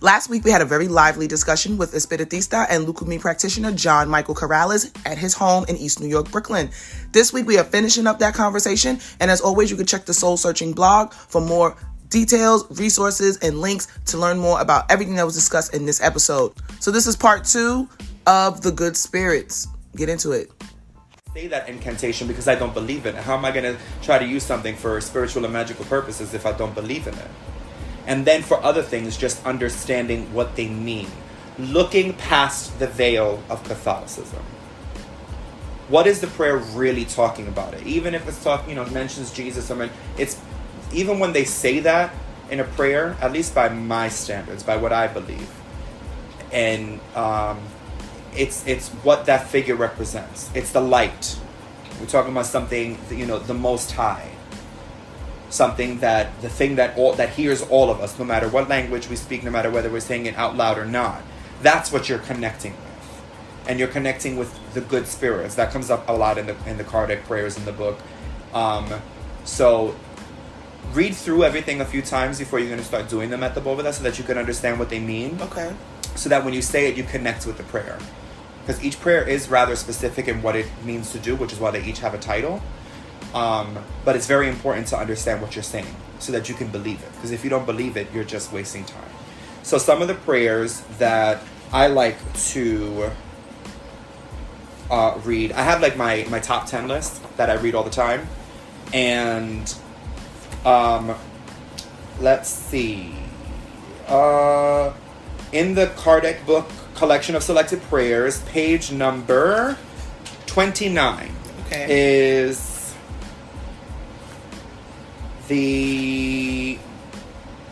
Last week, we had a very lively discussion with Espiritista and Lukumi practitioner John Michael Corrales at his home in East New York, Brooklyn. This week, we are finishing up that conversation, and as always, you can check the Soul Searching blog for more details, resources, and links to learn more about everything that was discussed in this episode. So this is part 2 of the good spirits. Get into it. Say that incantation because I don't believe in it. How am I going to try to use something for spiritual and magical purposes if I don't believe in it? And then for other things, just understanding what they mean. Looking past the veil of Catholicism. What is the prayer really talking about? It? Even if it's talking, mentions Jesus. It's even when they say that in a prayer, at least by my standards, by what I believe, and it's what that figure represents. It's the light. We're talking about something, the Most High. Something that the thing that hears all of us, no matter what language we speak, no matter whether we're saying it out loud or not. That's what you're connecting with, and you're connecting with the good spirits. That comes up a lot in the Kardec prayers in the book. So read through everything a few times before you're going to start doing them at the Boveda, so that you can understand what they mean. Okay. So that when you say it, you connect with the prayer, because each prayer is rather specific in what it means to do, which is why they each have a title. But it's very important to understand what you're saying so that you can believe it. Because if you don't believe it, you're just wasting time. So some of the prayers that I like to read, I have like my top 10 list that I read all the time. And let's see. In the Kardec book, Collection of Selected Prayers, page number 29 is...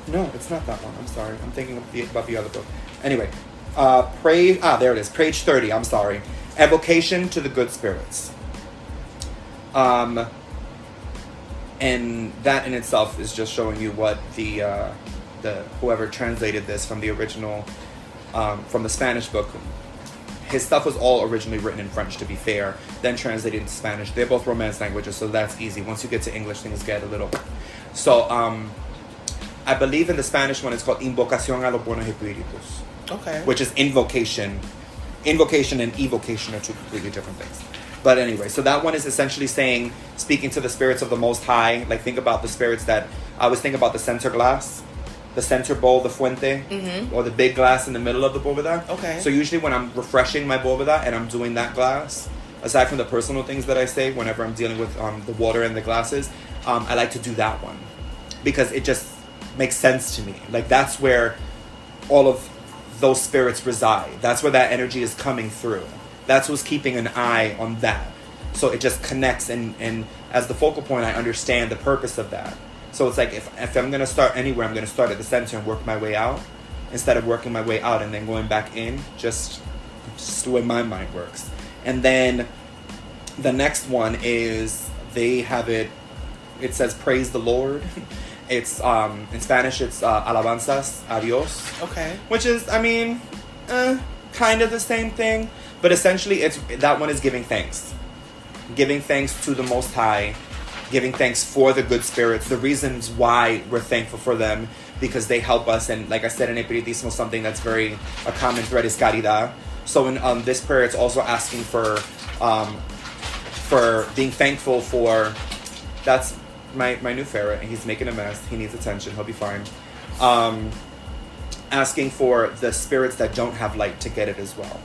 No, it's not that one. I'm sorry. I'm thinking about the other book. Anyway, there it is. Page 30. I'm sorry. Evocation to the good spirits. And that in itself is just showing you what the whoever translated this from the original, from the Spanish book. His stuff was all originally written in French, to be fair, then translated into Spanish. They're both Romance languages, so that's easy. Once you get to English, things get a little... So, I believe in the Spanish one, it's called Invocación a los Buenos Espíritus. Okay. Which is invocation. Invocation and evocation are two completely different things. But anyway, so that one is essentially speaking to the spirits of the Most High. Like, think about the spirits that... I always think about the center glass. The center bowl, the fuente, or the big glass in the middle of the bóveda. Okay. So usually when I'm refreshing my bóveda and I'm doing that glass, aside from the personal things that I say whenever I'm dealing with the water and the glasses, I like to do that one. Because it just makes sense to me. Like, that's where all of those spirits reside. That's where that energy is coming through. That's who's keeping an eye on that. So it just connects, and as the focal point, I understand the purpose of that. So it's like, if I'm going to start anywhere, I'm going to start at the center and work my way out, instead of working my way out and then going back in, just the way my mind works. And then the next one is, they have it says, praise the Lord. It's, in Spanish, it's alabanzas a Dios. Okay. Which is, kind of the same thing. But essentially, that one is giving thanks. Giving thanks to the Most High. Giving thanks for the good spirits, the reasons why we're thankful for them, because they help us. And like I said in Espiritismo, something that's a common thread is caridad. So in this prayer, it's also asking for being thankful for... That's my new ferret, and he's making a mess. He needs attention. He'll be fine. Asking for the spirits that don't have light to get it as well.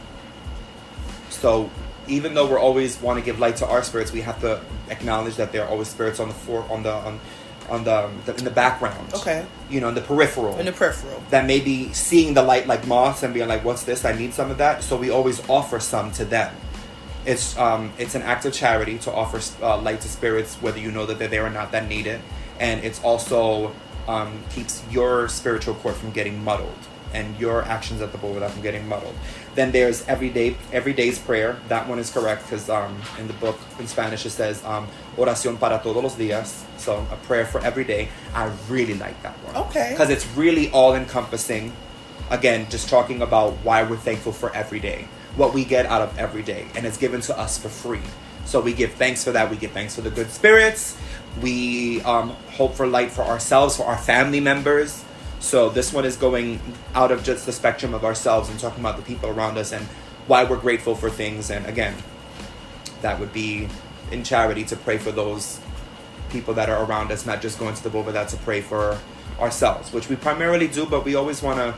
So... even though we're always want to give light to our spirits, we have to acknowledge that there are always spirits in the background. Okay. In the peripheral. In the peripheral. That may be seeing the light like moths and being like, "What's this? I need some of that." So we always offer some to them. It's an act of charity to offer light to spirits, whether you know that they're there or not, that need it, and it's also keeps your spiritual cord from getting muddled. And your actions at the Boveda from getting muddled. Then there's every day's prayer. That one is correct because in the book in Spanish it says oración para todos los días. So a prayer for every day. I really like that one. Okay. Because it's really all encompassing. Again, just talking about why we're thankful for every day, what we get out of every day, and it's given to us for free. So we give thanks for that. We give thanks for the good spirits. We hope for light for ourselves, for our family members. So this one is going out of just the spectrum of ourselves and talking about the people around us and why we're grateful for things. And again, that would be in charity to pray for those people that are around us, not just going to the Boveda to pray for ourselves, which we primarily do, but we always want to,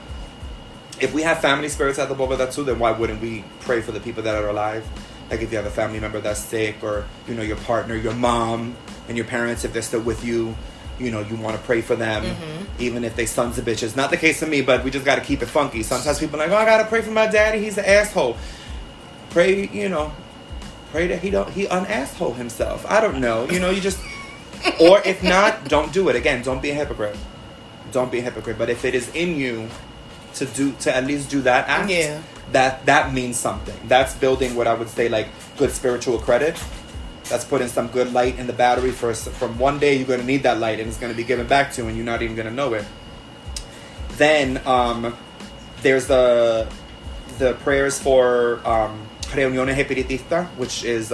if we have family spirits at the Boveda too, then why wouldn't we pray for the people that are alive? Like if you have a family member that's sick, or, you know, your partner, your mom, and your parents, if they're still with you, you know, you want to pray for them, even if they sons of bitches. Not the case for me, but we just got to keep it funky. Sometimes people are like, oh, I got to pray for my daddy, he's an asshole. Pray, you know, pray that he un-asshole himself. I don't know. You know, you just, or if not, don't do it. Again, don't be a hypocrite. Don't be a hypocrite. But if it is in you to at least do that act, that means something. That's building what I would say like good spiritual credit. That's putting some good light in the battery from one day you're going to need that light and it's going to be given back to you and you're not even going to know it. Then there's the prayers for Reuniones Espiritista, which is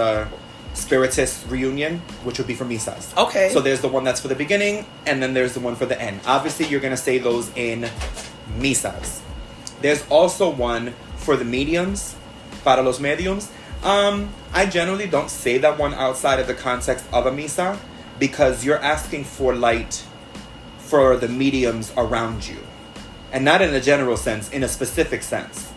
Spiritist reunion, which would be for misas. Okay. So there's the one that's for the beginning, and then there's the one for the end. Obviously, you're going to say those in misas. There's also one for the mediums, para los mediums. I generally don't say that one outside of the context of a misa, because you're asking for light for the mediums around you. And not in a general sense, in a specific sense.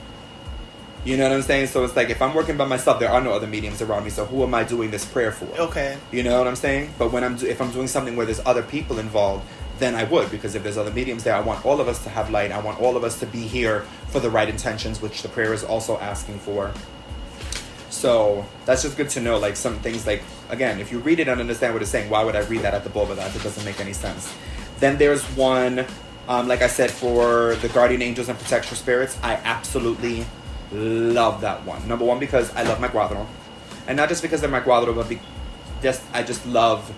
You know what I'm saying? So it's like, if I'm working by myself, there are no other mediums around me, so who am I doing this prayer for? Okay. You know what I'm saying? But when if I'm doing something where there's other people involved, then I would, because if there's other mediums there, I want all of us to have light. I want all of us to be here for the right intentions, which the prayer is also asking for. So that's just good to know, like some things, like, again, if you read it and understand what it's saying, why would I read that at the Boveda? It doesn't make any sense. Then there's one, like I said, for the guardian angels and protection spirits. I absolutely love that one. Number one, because I love my cuadro. And not just because they're my cuadro, but I just love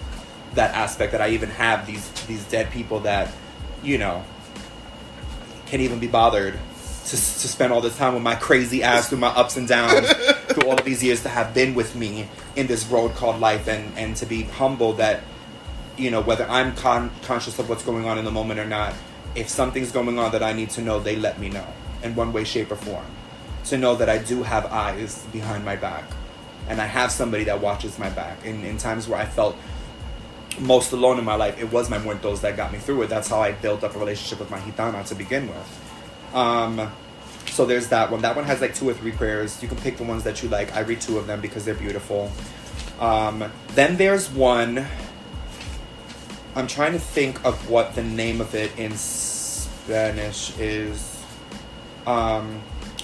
that aspect that I even have these dead people that, you know, can't even be bothered to spend all this time with my crazy ass through my ups and downs through all of these years, to have been with me in this road called life, and to be humble that, you know, whether I'm conscious of what's going on in the moment or not, if something's going on that I need to know, they let me know in one way, shape, or form. To know that I do have eyes behind my back, and I have somebody that watches my back. In times where I felt most alone in my life, it was my muertos that got me through it. That's how I built up a relationship with my gitana to begin with. So there's that one. That one has like 2 or 3 prayers. You can pick the ones that you like. I read 2 of them because they're beautiful. Then there's one, I'm trying to think of what the name of it in Spanish is.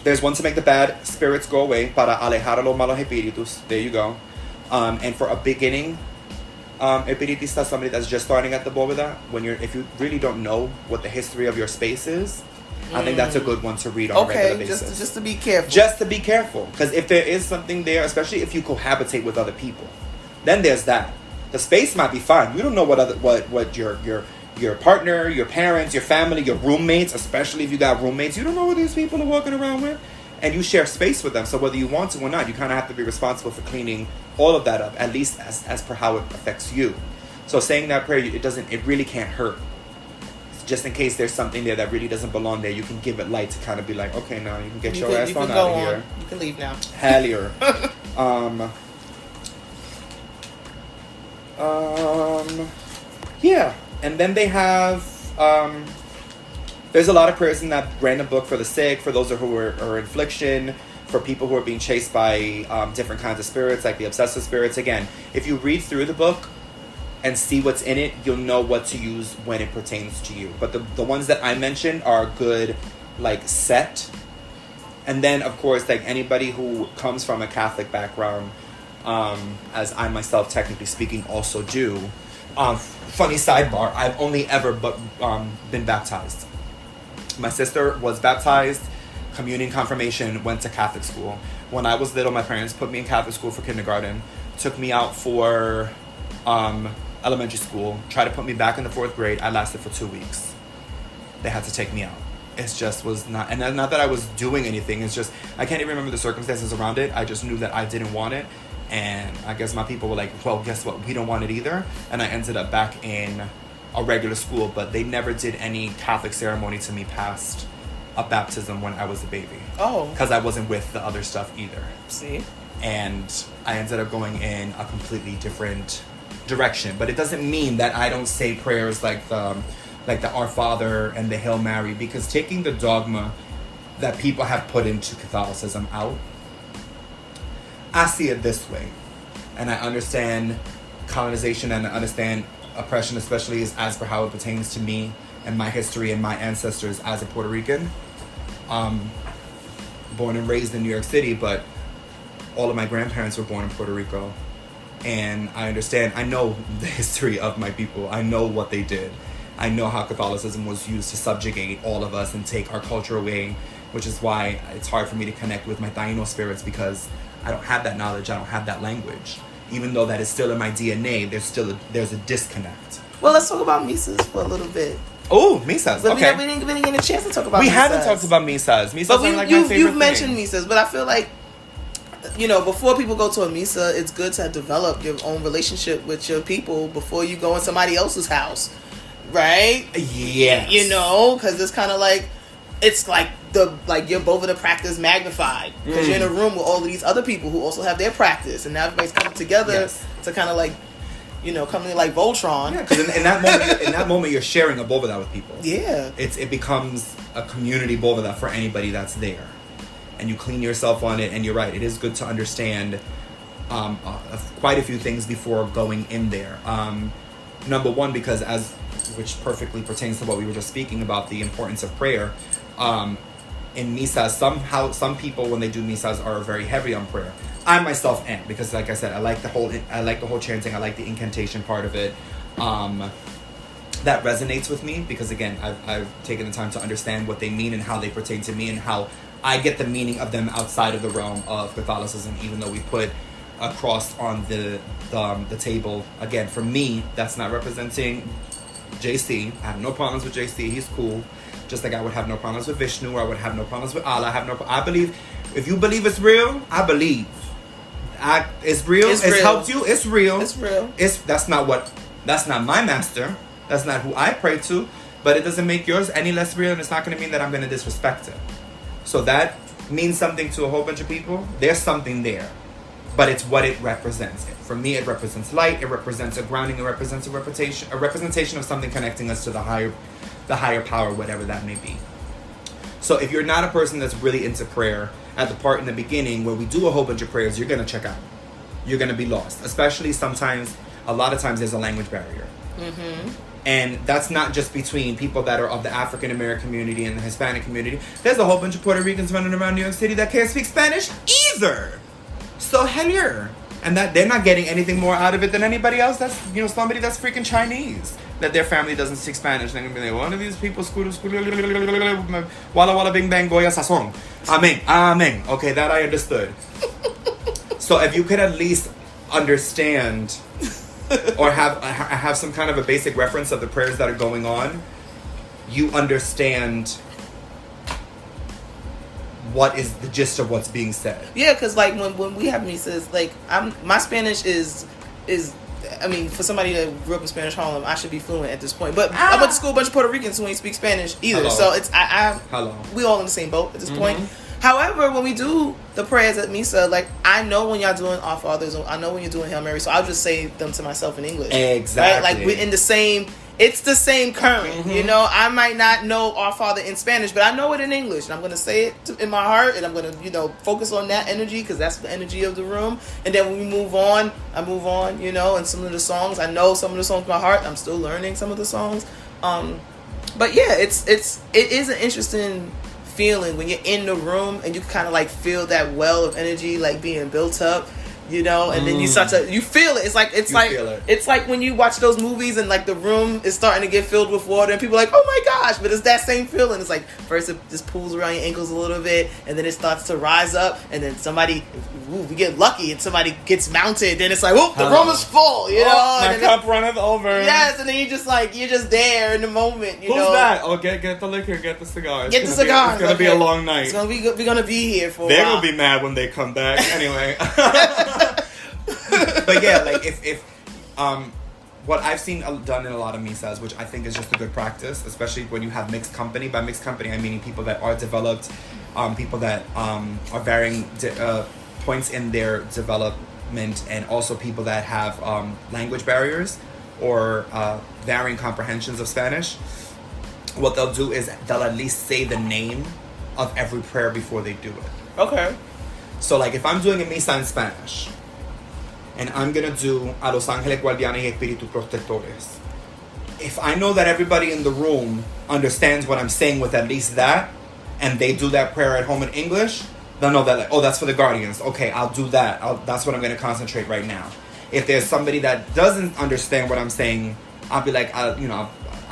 There's one to make the bad spirits go away, para alejar a los malos espíritus. There you go. And for a beginning espiritista, somebody that's just starting at the Boveda, if you really don't know what the history of your space is, I think that's a good one to read on a regular basis. Just to be careful. Just to be careful. Because if there is something there, especially if you cohabitate with other people, then there's that. The space might be fine. You don't know what your partner, your parents, your family, your roommates, especially if you got roommates, you don't know what these people are walking around with. And you share space with them. So whether you want to or not, you kind of have to be responsible for cleaning all of that up, at least as per how it affects you. So saying that prayer, it really can't hurt. Just in case there's something there that really doesn't belong there, you can give it light to kind of be like, okay, now you can get your ass on out of here. You can leave now. Hell yeah. And then they have, there's a lot of prayers in that random book for the sick, for those who are in affliction, for people who are being chased by different kinds of spirits, like the obsessive spirits. Again, if you read through the book and see what's in it, you'll know what to use when it pertains to you. But the ones that I mentioned are good, like, set. And then, of course, like anybody who comes from a Catholic background, as I myself, technically speaking, also do. Funny sidebar, I've only ever been baptized. My sister was baptized, communion, confirmation, went to Catholic school. When I was little, my parents put me in Catholic school for kindergarten, took me out for elementary school, tried to put me back in the 4th grade. I lasted for 2 weeks. They had to take me out. It just was not, and not that I was doing anything, it's just, I can't even remember the circumstances around it. I just knew that I didn't want it. And I guess my people were like, well, guess what? We don't want it either. And I ended up back in a regular school, but they never did any Catholic ceremony to me past a baptism when I was a baby. Oh. Because I wasn't with the other stuff either. See? And I ended up going in a completely different direction. But it doesn't mean that I don't say prayers like the Our Father and the Hail Mary, because taking the dogma that people have put into Catholicism out, I see it this way. And I understand colonization and I understand oppression, especially as for how it pertains to me and my history and my ancestors as a Puerto Rican. Born and raised in New York City, but all of my grandparents were born in Puerto Rico. And I understand, I know the history of my people. I know what they did. I know how Catholicism was used to subjugate all of us and take our culture away, which is why it's hard for me to connect with my Taino spirits, because I don't have that knowledge, I don't have that language. Even though that is still in my DNA, there's a disconnect. Well, let's talk about misas for a little bit. Oh, misas. But okay. we didn't get a chance to talk about misas. We haven't talked about misas. Misas but are like my favorite you've thing. mentioned misas, but I feel like, before people go to a misa, it's good to develop your own relationship with your people before you go in somebody else's house, right? Yes. Because it's kind of like, it's like you're both of the practice magnified, because you're in a room with all of these other people who also have their practice, and now everybody's coming together to kind of like, coming like Voltron. Yeah, because in that moment, you're sharing a boveda with people. Yeah, it becomes a community boveda for anybody that's there, and you clean yourself on it. And you're right, it is good to understand quite a few things before going in there. Number one, because which perfectly pertains to what we were just speaking about, the importance of prayer. In misas, some people when they do misas are very heavy on prayer. I myself am, because like I said, I like the whole chanting, I like the incantation part of it. That resonates with me because, again, I've taken the time to understand what they mean and how they pertain to me and how I get the meaning of them outside of the realm of Catholicism, even though we put a cross on the table. Again, for me, that's not representing JC. I have no problems with JC. He's cool. Just like I would have no problems with Vishnu, or I would have no problems with Allah. I believe, if you believe it's real, I believe. It's real. It's helped you. It's real. It's real. That's not my master. That's not who I pray to. But it doesn't make yours any less real, and it's not going to mean that I'm going to disrespect it. So that means something to a whole bunch of people. There's something there. But it's what it represents. For me, it represents light. It represents a grounding. It represents a representation of something connecting us to the higher power, whatever that may be. So if you're not a person that's really into prayer, at the part in the beginning where we do a whole bunch of prayers, you're going to check out. You're going to be lost. Especially a lot of times there's a language barrier. Mm-hmm. And that's not just between people that are of the African American community and the Hispanic community. There's a whole bunch of Puerto Ricans running around New York City that can't speak Spanish either. So hell, and that they're not getting anything more out of it than anybody else. That's somebody that's freaking Chinese, that their family doesn't speak Spanish. They're gonna be like, one of these people, walla walla bing bang goya sazon. Amen. Okay, that I understood. So if you could at least understand or have some kind of a basic reference of the prayers that are going on, you understand what is the gist of what's being said. Yeah, because like when we have misas, like my Spanish is for somebody that grew up in Spanish Harlem, I should be fluent at this point. But I went to school with a bunch of Puerto Ricans who ain't speak Spanish either. Hello. So it's Hello. We all in the same boat at this point. However, when we do the prayers at misa, like I know when y'all doing Our Fathers, I know when you're doing Hail Mary, so I'll just say them to myself in English. Exactly. Right? Like we're in the same. It's the same current, I might not know Our Father in Spanish, but I know it in English, and I'm going to say it in my heart, and I'm going to, focus on that energy, because that's the energy of the room. And then when we move on, I move on, and some of the songs, I know some of the songs by heart. I'm still learning some of the songs. But yeah, it is an interesting feeling when you're in the room and you kind of like feel that well of energy like being built up. And then you feel it. It's like when you watch those movies and like the room is starting to get filled with water and people are like, oh my gosh, but it's that same feeling. It's like first it just pulls around your ankles a little bit and then it starts to rise up and then we get lucky and somebody gets mounted, then it's like, whoop, the room is full, my cup runneth over. Yes, and then you're just there in the moment, Who's that? Oh, get the liquor, get the cigars. Get the cigars. It's gonna be a long night. We're gonna be here for a while. They're gonna be mad when they come back. Anyway. But yeah, like if what I've seen done in a lot of misas, which I think is just a good practice, especially when you have mixed company. By mixed company, I mean people that are developed, people that are varying points in their development, and also people that have language barriers or varying comprehensions of Spanish. What they'll do is they'll at least say the name of every prayer before they do it. Okay. So, like, if I'm doing a misa in Spanish, and I'm going to do A los ángeles guardianes y espíritus protectores, if I know that everybody in the room understands what I'm saying with at least that, and they do that prayer at home in English, they'll know that, like, oh, that's for the guardians. Okay, I'll do that. That's what I'm going to concentrate right now. If there's somebody that doesn't understand what I'm saying, I'll be like, A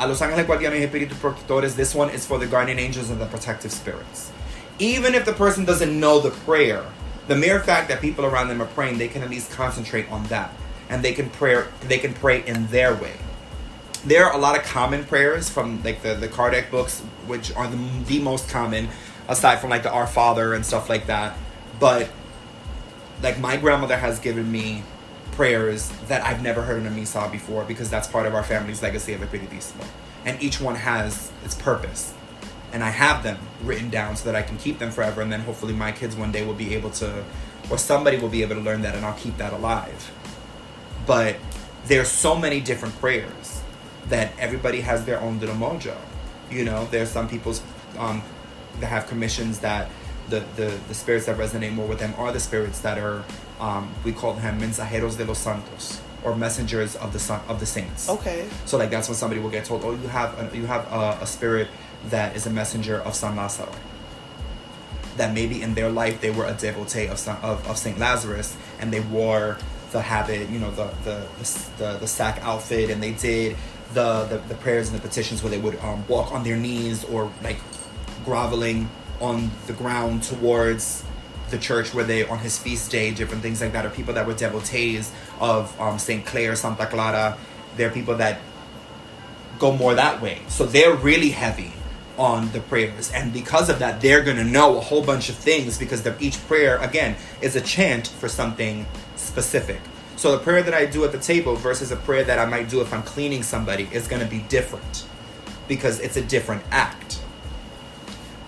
los ángeles guardianes y espíritus protectores, this one is for the guardian angels and the protective spirits. Even if the person doesn't know the prayer, the mere fact that people around them are praying, they can at least concentrate on that, and they can pray in their way. There are a lot of common prayers from like the Kardec books, which are the most common, aside from like the Our Father and stuff like that. But like my grandmother has given me prayers that I've never heard in a misa before, because that's part of our family's legacy of Espiritismo, and each one has its purpose. And I have them written down so that I can keep them forever, and then hopefully my kids one day will be able to, or somebody will be able to learn that, and I'll keep that alive. But there's so many different prayers that everybody has their own little mojo. You know, there's some people's that have commissions that the spirits that resonate more with them are the spirits that are we call them mensajeros de los santos, or messengers of the saints. Okay. So like that's when somebody will get told, oh, you have a spirit that is a messenger of San Lazaro. That maybe in their life they were a devotee of Saint Lazarus, and they wore the habit, you know, the sack outfit, and they did the prayers and the petitions where they would walk on their knees or like groveling on the ground towards the church where they on his feast day, different things like that. Or people that were devotees of Saint Clare, Santa Clara. They're people that go more that way, so they're really heavy on the prayers, and because of that they're going to know a whole bunch of things, because each prayer again is a chant for something specific. So the prayer that I do at the table versus a prayer that I might do if I'm cleaning somebody is going to be different, because it's a different act.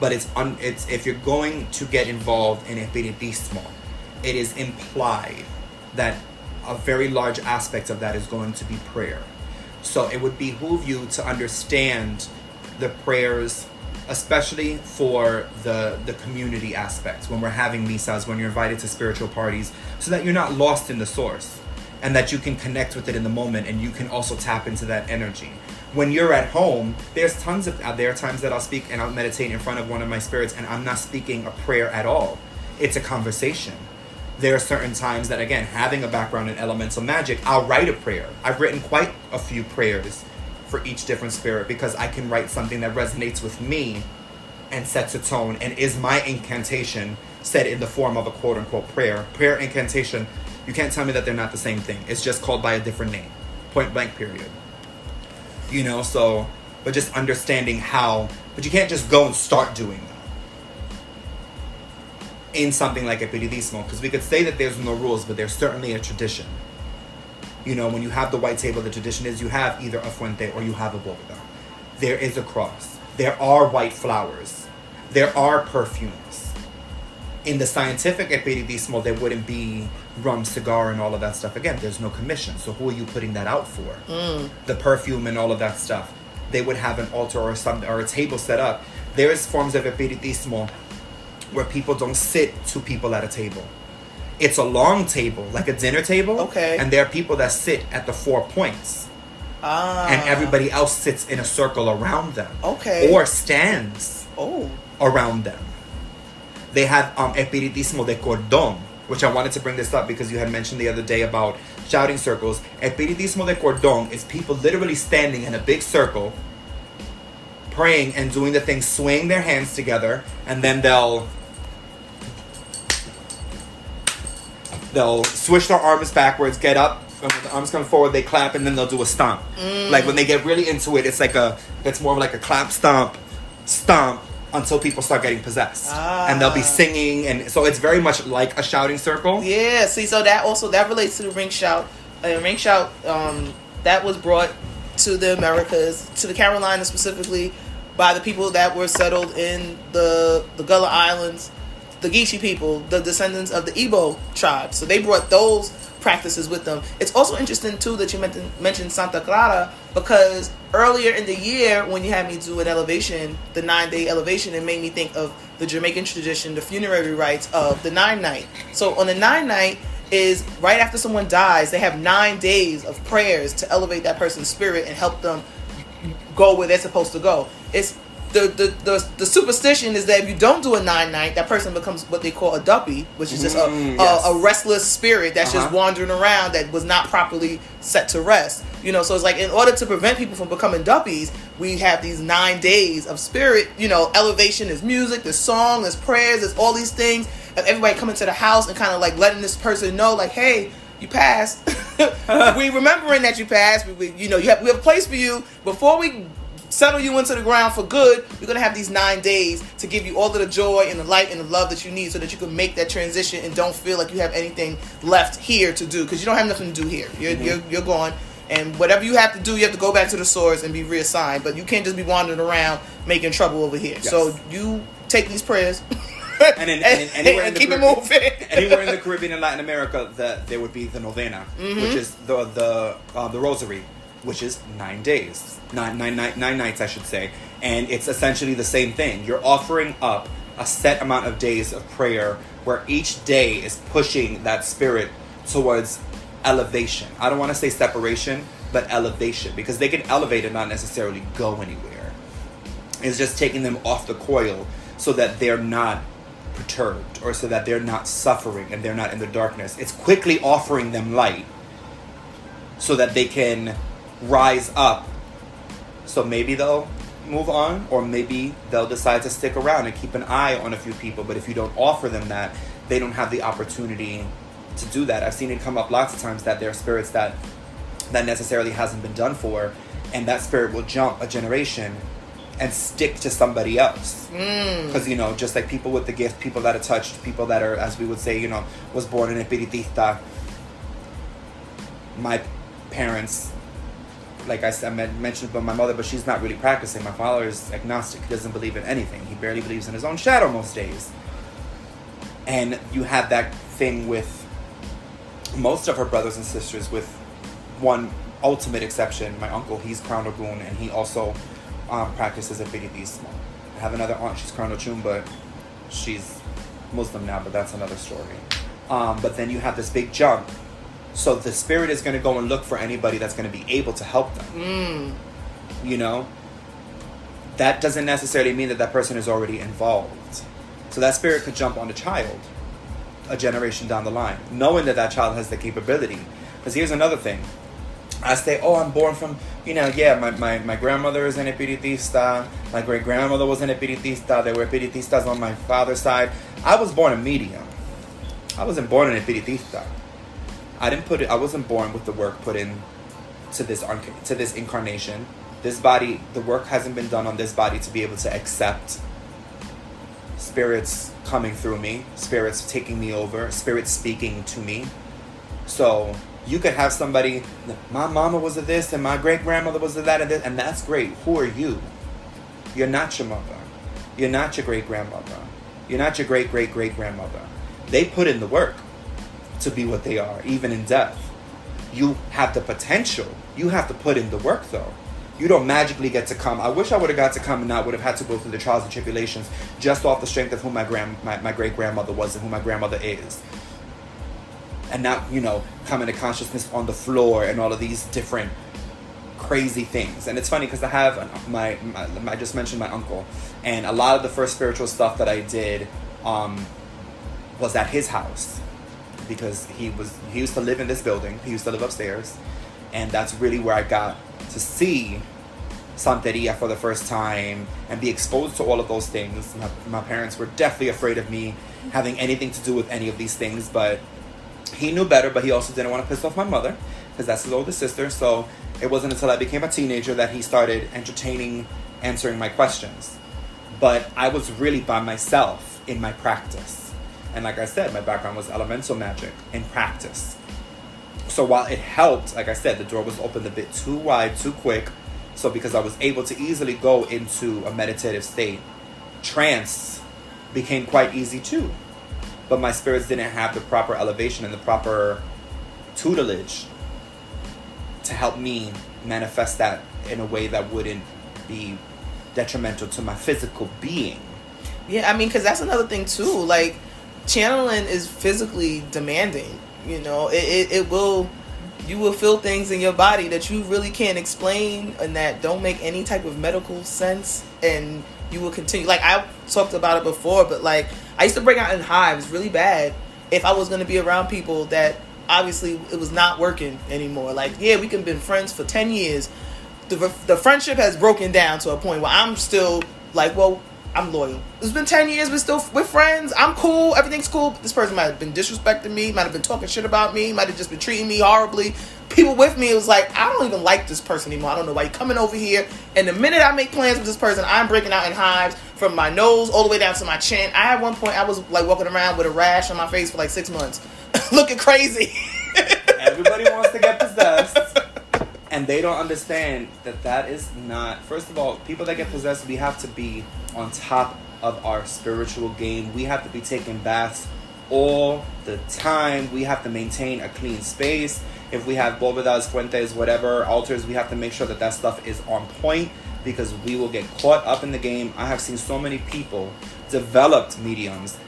But it's if you're going to get involved in Espiritismo, it is implied that a very large aspect of that is going to be prayer. So it would behoove you to understand the prayers, especially for the community aspects, when we're having misas, when you're invited to spiritual parties, so that you're not lost in the source, and that you can connect with it in the moment, and you can also tap into that energy. When you're at home, there are times that I'll speak and I'll meditate in front of one of my spirits, and I'm not speaking a prayer at all. It's a conversation. There are certain times that, again, having a background in elemental magic, I'll write a prayer. I've written quite a few prayers for each different spirit, because I can write something that resonates with me and sets a tone and is my incantation said in the form of a quote-unquote prayer. Prayer, incantation, you can't tell me that they're not the same thing. It's just called by a different name. Point blank, period. You know, so, but just understanding how, but you can't just go and start doing that in something like Espiritismo, because we could say that there's no rules, but there's certainly a tradition. You know, when you have the white table, the tradition is you have either a fuente or you have a bóveda. There is a cross. There are white flowers. There are perfumes. In the scientific Espiritismo, there wouldn't be rum, cigar, and all of that stuff. Again, there's no commission. So who are you putting that out for? The perfume and all of that stuff. They would have an altar or a table set up. There is forms of Espiritismo where people don't sit two people at a table. It's a long table, like a dinner table. Okay. And there are people that sit at the 4 points. And everybody else sits in a circle around them. Okay. Or stands around them. They have Espiritismo de Cordón, which I wanted to bring this up because you had mentioned the other day about shouting circles. Espiritismo de Cordón is people literally standing in a big circle, praying and doing the thing, swaying their hands together, and then they'll swish their arms backwards, get up, and with the arms come forward, they clap, and then they'll do a stomp. Like when they get really into it, it's more of like a clap, stomp, until people start getting possessed. And they'll be singing, and so it's very much like a shouting circle. Yeah, see, so that relates to the ring shout. Ring shout that was brought to the Americas, to the Carolinas specifically, by the people that were settled in the Gullah Islands, the Geechee people, the descendants of the Igbo tribe. So they brought those practices with them. It's also interesting too that you mentioned Santa Clara, because earlier in the year when you had me do an elevation, the 9-day elevation, it made me think of the Jamaican tradition, the funerary rites of the 9-night. So on the 9-night is right after someone dies, they have 9 days of prayers to elevate that person's spirit and help them go where they're supposed to go. It's the superstition is that if you don't do a 9-night, that person becomes what they call a duppy, which is just a restless spirit that's just wandering around that was not properly set to rest. So it's like, in order to prevent people from becoming duppies, we have these 9 days of spirit, elevation. There's music, there's song, there's prayers, there's all these things. And everybody coming to the house and kind of like letting this person know, like, hey, you passed. We remembering that you passed. We have a place for you. Before we settle you into the ground for good, we're going to have these 9 days to give you all of the joy and the light and the love that you need so that you can make that transition and don't feel like you have anything left here to do, because you don't have nothing to do here. You're gone, and whatever you have to do, you have to go back to the source and be reassigned, but you can't just be wandering around making trouble over here. Yes. So you take these prayers and keep it moving. Anywhere in the Caribbean and Latin America, there would be the novena, which is the rosary, which is 9 days. 9 nights, I should say. And it's essentially the same thing. You're offering up a set amount of days of prayer where each day is pushing that spirit towards elevation. I don't want to say separation, but elevation, because they can elevate and not necessarily go anywhere. It's just taking them off the coil so that they're not perturbed, or so that they're not suffering and they're not in the darkness. It's quickly offering them light so that they can rise up. So maybe they'll move on, or maybe they'll decide to stick around and keep an eye on a few people. But if you don't offer them that, they don't have the opportunity to do that. I've seen it come up lots of times that there are spirits that necessarily hasn't been done for, and that spirit will jump a generation and stick to somebody else. Because, just like people with the gift, people that are touched, people that are, as we would say, was born in espiritista. My parents, like I said, I mentioned about my mother, but she's not really practicing. My father is agnostic. He doesn't believe in anything. He barely believes in his own shadow most days. And you have that thing with most of her brothers and sisters, with one ultimate exception. My uncle, he's Crown Ogun, and he also practices espiritismo. I have another aunt, she's Crown Ochun, but she's Muslim now, but that's another story. But then you have this big jump. So the spirit is going to go and look for anybody that's going to be able to help them. That doesn't necessarily mean that person is already involved. So that spirit could jump on a child a generation down the line, knowing that child has the capability. Because here's another thing. I say, I'm born from, my grandmother is an espiritista. My great-grandmother was an espiritista. There were espiritistas on my father's side. I was born a medium. I wasn't born an espiritista. I wasn't born with the work put in to this incarnation. This body, the work hasn't been done on this body to be able to accept spirits coming through me, spirits taking me over, spirits speaking to me. So you could have somebody, my mama was a this and my great-grandmother was a that and this, and that's great. Who are you? You're not your mother. You're not your great-grandmother. You're not your great-great-great-grandmother. They put in the work to be what they are, even in death. You have the potential. You have to put in the work, though. You don't magically get to come. I wish I would have got to come and not would have had to go through the trials and tribulations just off the strength of who my great-grandmother was and who my grandmother is. And not, come into consciousness on the floor and all of these different crazy things. And it's funny because I have I just mentioned my uncle, and a lot of the first spiritual stuff that I did was at his house, because he used to live in this building. He used to live upstairs, and that's really where I got to see Santeria for the first time and be exposed to all of those things. My parents were definitely afraid of me having anything to do with any of these things, but he knew better. But he also didn't want to piss off my mother, because that's his older sister. So it wasn't until I became a teenager that he started answering my questions. But I was really by myself in my practice. And like I said, my background was elemental magic in practice. So while it helped, like I said, the door was opened a bit too wide, too quick. So because I was able to easily go into a meditative state, trance became quite easy too. But my spirits didn't have the proper elevation and the proper tutelage to help me manifest that in a way that wouldn't be detrimental to my physical being. Yeah, I mean, because that's another thing too. Like, channeling is physically demanding. You know, it will, you will feel things in your body that you really can't explain and that don't make any type of medical sense. And you will continue. Like, I talked about it before, but like, I used to break out in hives really bad if I was going to be around people that obviously it was not working anymore. Like, yeah, we can been friends for 10 years. The friendship has broken down to a point where I'm still like, well, I'm loyal. It's been 10 years, we're friends. I'm cool. Everything's cool. This person might have been disrespecting me, might have been talking shit about me, might have just been treating me horribly. People with me, it was like, I don't even like this person anymore. I don't know why you're coming over here. And the minute I make plans with this person, I'm breaking out in hives from my nose all the way down to my chin. At one point, I was like walking around with a rash on my face for like 6 months. Looking crazy. Everybody wants to get possessed. And they don't understand that is not... First of all, people that get possessed, we have to be on top of our spiritual game. We have to be taking baths all the time. We have to maintain a clean space. If we have bóvedas, fuentes, whatever, altars, we have to make sure that stuff is on point, because we will get caught up in the game. I have seen so many people, developed mediums,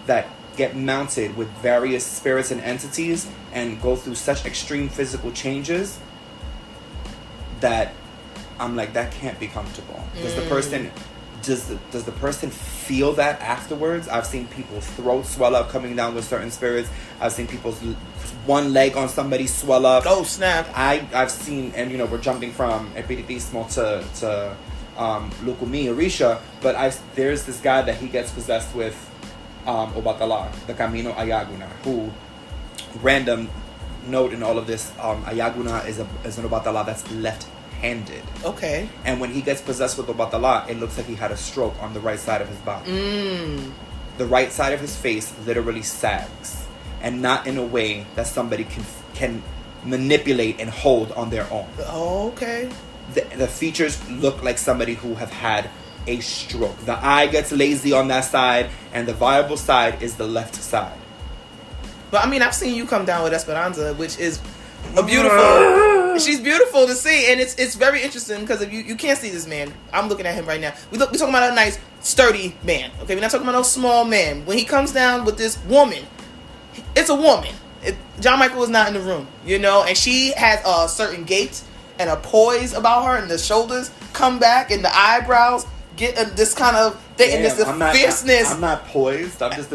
that get mounted with various spirits and entities and go through such extreme physical changes that I'm like, that can't be comfortable. Does the person feel that afterwards? I've seen people's throats swell up coming down with certain spirits. I've seen people's one leg on somebody swell up. Oh, snap. I've seen, and you know, we're jumping from Espiritismo to Lukumi, Orisha, but there's this guy that he gets possessed with Obatala, the Camino Ayaguna, who, random note in all of this, Ayaguna is an Obatala that's left-handed. Okay. And when he gets possessed with Obatala, it looks like he had a stroke on the right side of his body. The right side of his face literally sags, and not in a way that somebody can manipulate and hold on their own. Oh, okay. The features look like somebody who have had a stroke. The eye gets lazy on that side, and the viable side is the left side. But I mean, I've seen you come down with Esperanza, which is a beautiful. She's beautiful to see, and it's very interesting because if you can't see this man. I'm looking at him right now. We're talking about a nice, sturdy man. Okay, we're not talking about no small man. When he comes down with this woman, it's a woman. John Michael is not in the room, you know, and she has a certain gait and a poise about her, and the shoulders come back, and the eyebrows get this kind of thing, and this fierceness. I'm not poised. I'm just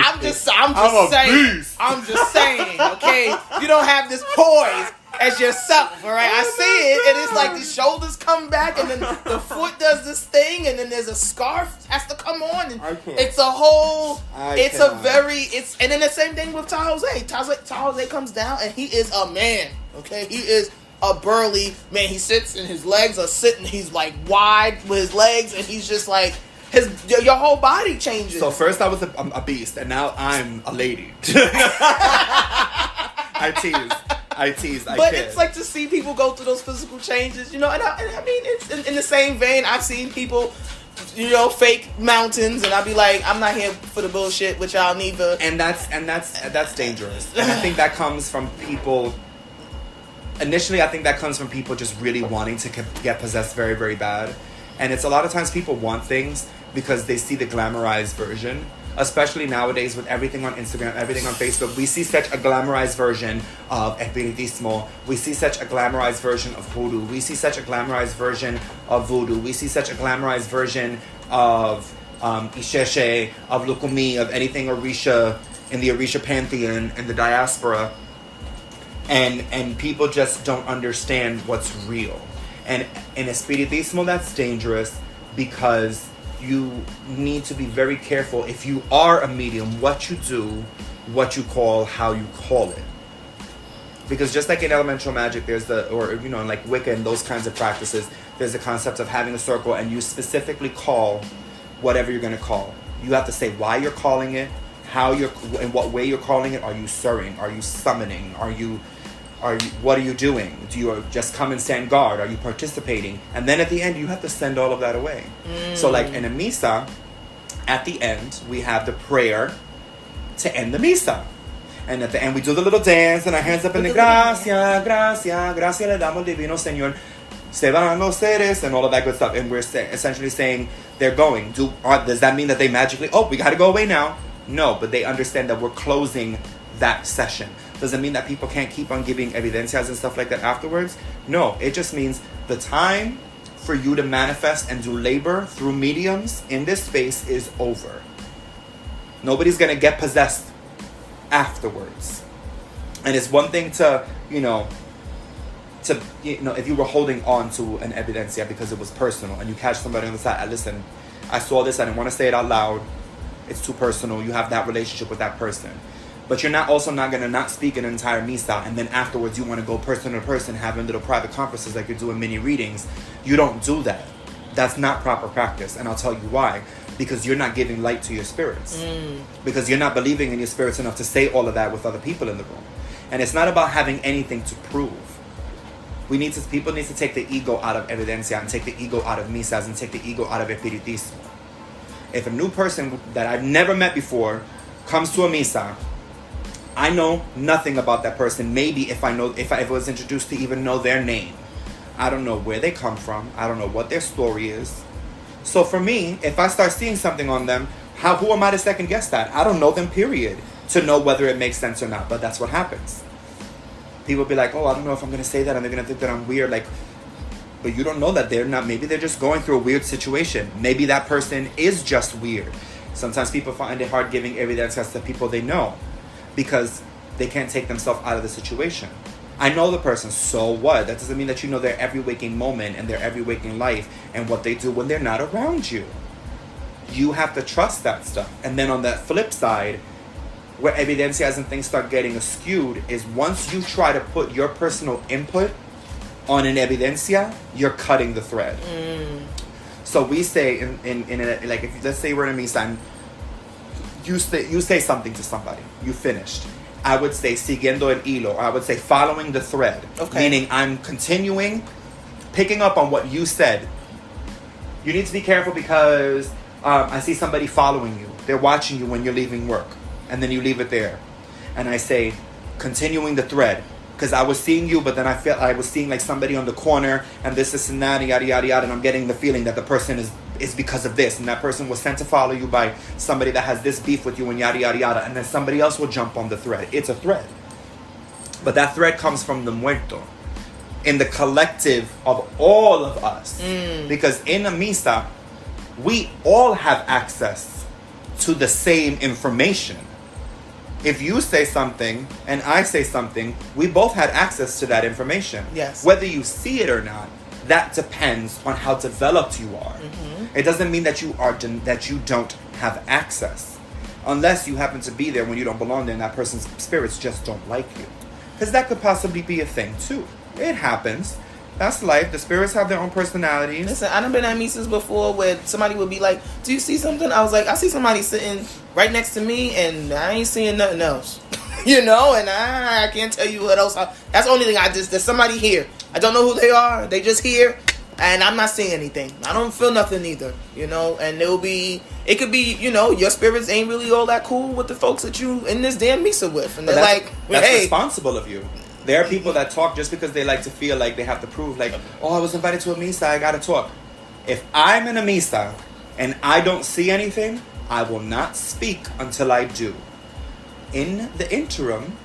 saying. Okay, you don't have this poise as yourself. All right, I see it, and it's like the shoulders come back, and then the foot does this thing, and then there's a scarf has to come on, and it's a whole. And then the same thing with Tahose. Tahose comes down, and he is a man. Okay, he is a burly man. He sits and his legs are sitting. He's like wide with his legs, and he's just like your whole body changes. So first I was a beast, and now I'm a lady. I tease. But it's like to see people go through those physical changes, you know. And I mean, it's in the same vein. I've seen people, you know, fake mountains, and I'll be like, I'm not here for the bullshit with y'all neither. And that's dangerous. And I think that comes from people. Initially, I think that comes from people just really wanting to get possessed very, very bad. And it's a lot of times people want things because they see the glamorized version. Especially nowadays with everything on Instagram, everything on Facebook. We see such a glamorized version of Espiritismo. We see such a glamorized version of Hoodoo. We see such a glamorized version of Voodoo. We see such a glamorized version of Isheshe, of Lukumi, of anything Orisha, in the Orisha pantheon, in the diaspora. And people just don't understand what's real. And in Espiritismo, that's dangerous because you need to be very careful if you are a medium, what you do, what you call, how you call it. Because just like in elemental magic, like Wicca and those kinds of practices, there's the concept of having a circle and you specifically call whatever you're going to call. You have to say why you're calling it, in what way you're calling it. Are you stirring? Are you summoning? Are you What are you doing? Do you just come and stand guard? Are you participating? And then at the end, you have to send all of that away. So like in a misa, at the end, we have the prayer to end the misa. And at the end, we do the little dance and our hands up in the gracia, gracia, gracia le damos divino Señor, se van los seres, and all of that good stuff. And we're essentially saying they're going. Does that mean that they magically, we got to go away now? No, but they understand that we're closing that session. Does it mean that people can't keep on giving evidencias and stuff like that afterwards? No, it just means the time for you to manifest and do labor through mediums in this space is over. Nobody's going to get possessed afterwards. And it's one thing to, if you were holding on to an evidencia because it was personal and you catch somebody on the side, listen, I saw this, I didn't want to say it out loud. It's too personal. You have that relationship with that person. But you're not going to not speak an entire misa and then afterwards you want to go person to person having little private conferences like you're doing mini readings. You don't do that. That's not proper practice. And I'll tell you why. Because you're not giving light to your spirits. Because you're not believing in your spirits enough to say all of that with other people in the room. And it's not about having anything to prove. People need to take the ego out of evidencia and take the ego out of misas and take the ego out of espiritismo. If a new person that I've never met before comes to a misa, I know nothing about that person. Maybe if I was introduced to even know their name. I don't know where they come from. I don't know what their story is. So for me, if I start seeing something on them, who am I to second guess that? I don't know them, period, to know whether it makes sense or not. But that's what happens. People be like, I don't know if I'm going to say that, and they're going to think that I'm weird. But you don't know that they're not. Maybe they're just going through a weird situation. Maybe that person is just weird. Sometimes people find it hard giving evidencias to people they know because they can't take themselves out of the situation. I know the person, so what? That doesn't mean that you know their every waking moment and their every waking life and what they do when they're not around you. You have to trust that stuff. And then on the flip side, where evidencias and things start getting skewed is once you try to put your personal input on an evidencia, you're cutting the thread. So we say if let's say we're in a misa and you say something to somebody, you finished. I would say siguiendo el hilo, or I would say following the thread. Okay. Meaning I'm continuing, picking up on what you said. You need to be careful because I see somebody following you. They're watching you when you're leaving work. And then you leave it there. And I say, continuing the thread. Because I was seeing you, but then I was seeing like somebody on the corner and this and that, and yada, yada, yada. And I'm getting the feeling that the person is because of this. And that person was sent to follow you by somebody that has this beef with you and yada, yada, yada. And then somebody else will jump on the thread. It's a thread. But that thread comes from the muerto. In the collective of all of us. Because in a misa, we all have access to the same information. If you say something and I say something, we both had access to that information. Yes. Whether you see it or not, that depends on how developed you are. It doesn't mean that you don't have access, unless you happen to be there when you don't belong there and that person's spirits just don't like you, because that could possibly be a thing too. It happens. That's life. The spirits have their own personalities. Listen, I done been at misas before where somebody would be like, do you see something? I was like, I see somebody sitting right next to me and I ain't seeing nothing else. And I can't tell you what else. That's the only thing there's somebody here. I don't know who they are. They just here and I'm not seeing anything. I don't feel nothing either, and it could be, your spirits ain't really all that cool with the folks that you in this damn misa with. And they're that's hey. responsible of you. There are people that talk just because they like to feel like they have to prove, I was invited to a misa, I gotta talk. If I'm in a misa and I don't see anything, I will not speak until I do. In the interim,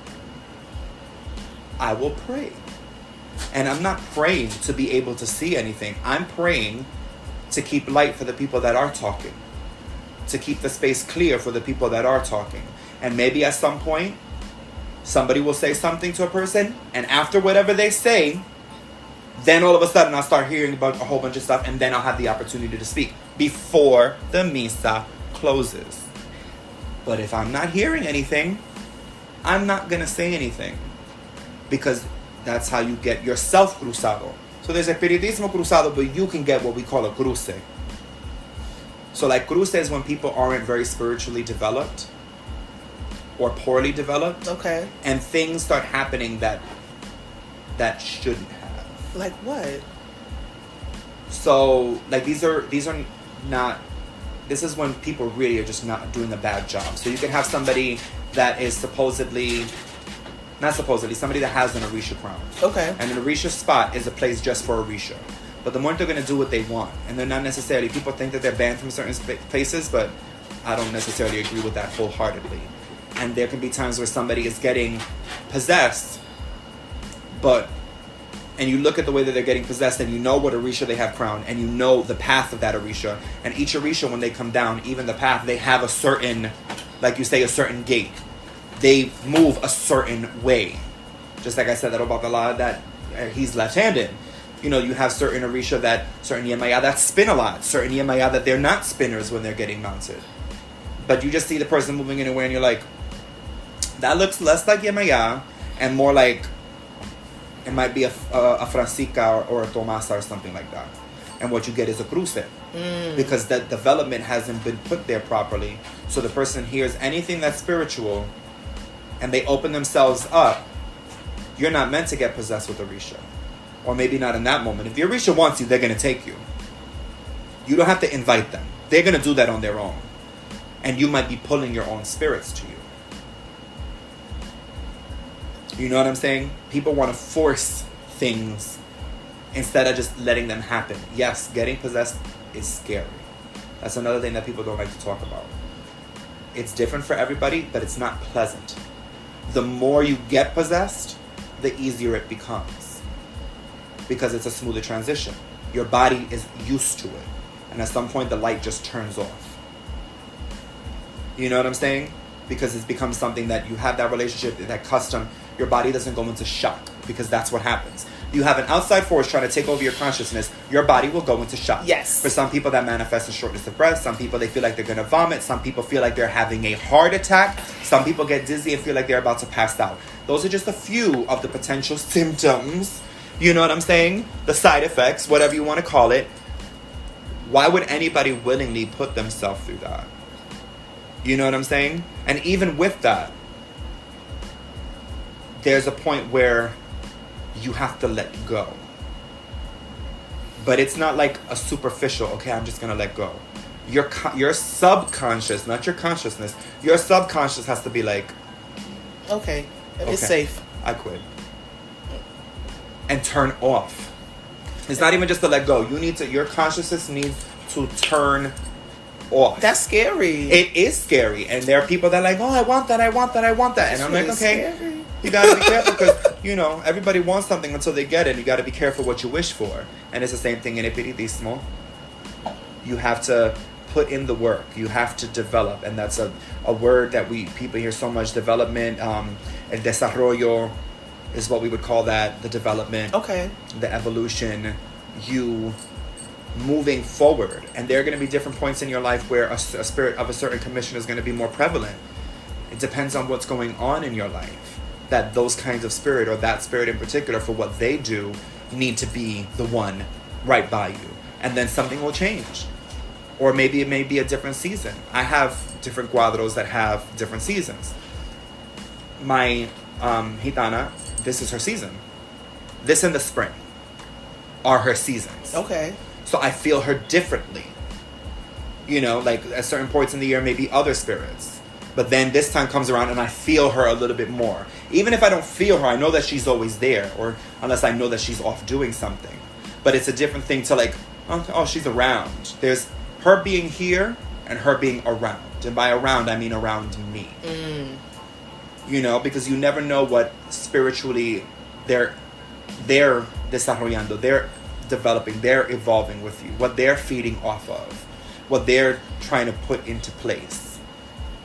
I will pray. And I'm not praying to be able to see anything. I'm praying to keep light for the people that are talking. To keep the space clear for the people that are talking. And maybe at some point, somebody will say something to a person, and after whatever they say, then all of a sudden I'll start hearing about a whole bunch of stuff, and then I'll have the opportunity to speak before the misa closes. But if I'm not hearing anything, I'm not going to say anything, because that's how you get yourself cruzado. So there's espiritismo cruzado, but you can get what we call a cruce. So cruce is when people aren't very spiritually developed or poorly developed. Okay. And things start happening that that shouldn't have. Like what? So, like, these are not... This is when people really are just not doing a bad job. So you can have somebody that is somebody that has an Orisha crown. Okay. And an Orisha spot is a place just for Orisha. But the moment they're going to do what they want, and they're not necessarily... People think that they're banned from certain places, but I don't necessarily agree with that wholeheartedly. And there can be times where somebody is getting possessed, and you look at the way that they're getting possessed, and you know what Orisha they have crowned, and you know the path of that Orisha. And each Orisha, when they come down, even the path, they have a certain, like you say, a certain gait. They move a certain way. Just like I said that about the law that he's left-handed. You know, you have certain Orisha certain Yemaya that spin a lot. Certain Yemaya that they're not spinners when they're getting mounted. But you just see the person moving in a way, and you're like, that looks less like Yemaya and more like... It might be a Francisca or a Tomasa or something like that. And what you get is a cruce. Because that development hasn't been put there properly. So the person hears anything that's spiritual and they open themselves up. You're not meant to get possessed with Orisha. Or maybe not in that moment. If the Orisha wants you, they're going to take you. You don't have to invite them. They're going to do that on their own. And you might be pulling your own spirits to you. You know what I'm saying? People want to force things instead of just letting them happen. Yes, getting possessed is scary. That's another thing that people don't like to talk about. It's different for everybody, but it's not pleasant. The more you get possessed, the easier it becomes. Because it's a smoother transition. Your body is used to it. And at some point, the light just turns off. You know what I'm saying? Because it's become something that you have that relationship, that custom. Your body doesn't go into shock because that's what happens. You have an outside force trying to take over your consciousness, your body will go into shock. Yes. For some people that manifests in shortness of breath. Some people, they feel like they're going to vomit. Some people feel like they're having a heart attack. Some people get dizzy and feel like they're about to pass out. Those are just a few of the potential symptoms. You know what I'm saying? The side effects, whatever you want to call it. Why would anybody willingly put themselves through that? You know what I'm saying? And even with that, there's a point where you have to let go. But it's not like a superficial, okay, I'm just going to let go. Your subconscious, not your consciousness, your subconscious has to be like, okay, it's safe. I quit. And turn off. It's not even just to let go. Your consciousness needs to turn off. That's scary. It is scary. And there are people that are like, oh, I want that. And I'm like, okay, scary. You got to be careful because, you know, everybody wants something until they get it. You got to be careful what you wish for. And it's the same thing in Espiritismo. You have to put in the work. You have to develop. And that's a word that people hear so much. Development, el desarrollo is what we would call that. The development. Okay. The evolution. You moving forward. And there are going to be different points in your life where a spirit of a certain commission is going to be more prevalent. It depends on what's going on in your life. That those kinds of spirit, or that spirit in particular, for what they do, need to be the one right by you. And then something will change. Or maybe it may be a different season. I have different cuadros that have different seasons. My Gitana, this is her season. This and the spring are her seasons. Okay. So I feel her differently. You know, like at certain points in the year, maybe other spirits. But then this time comes around and I feel her a little bit more. Even if I don't feel her, I know that she's always there. Or unless I know that she's off doing something. But it's a different thing to like, oh, she's around. There's her being here and her being around. And by around, I mean around me. You know, because you never know what spiritually they're desarrollando, they're developing, they're evolving with you. What they're feeding off of. What they're trying to put into place.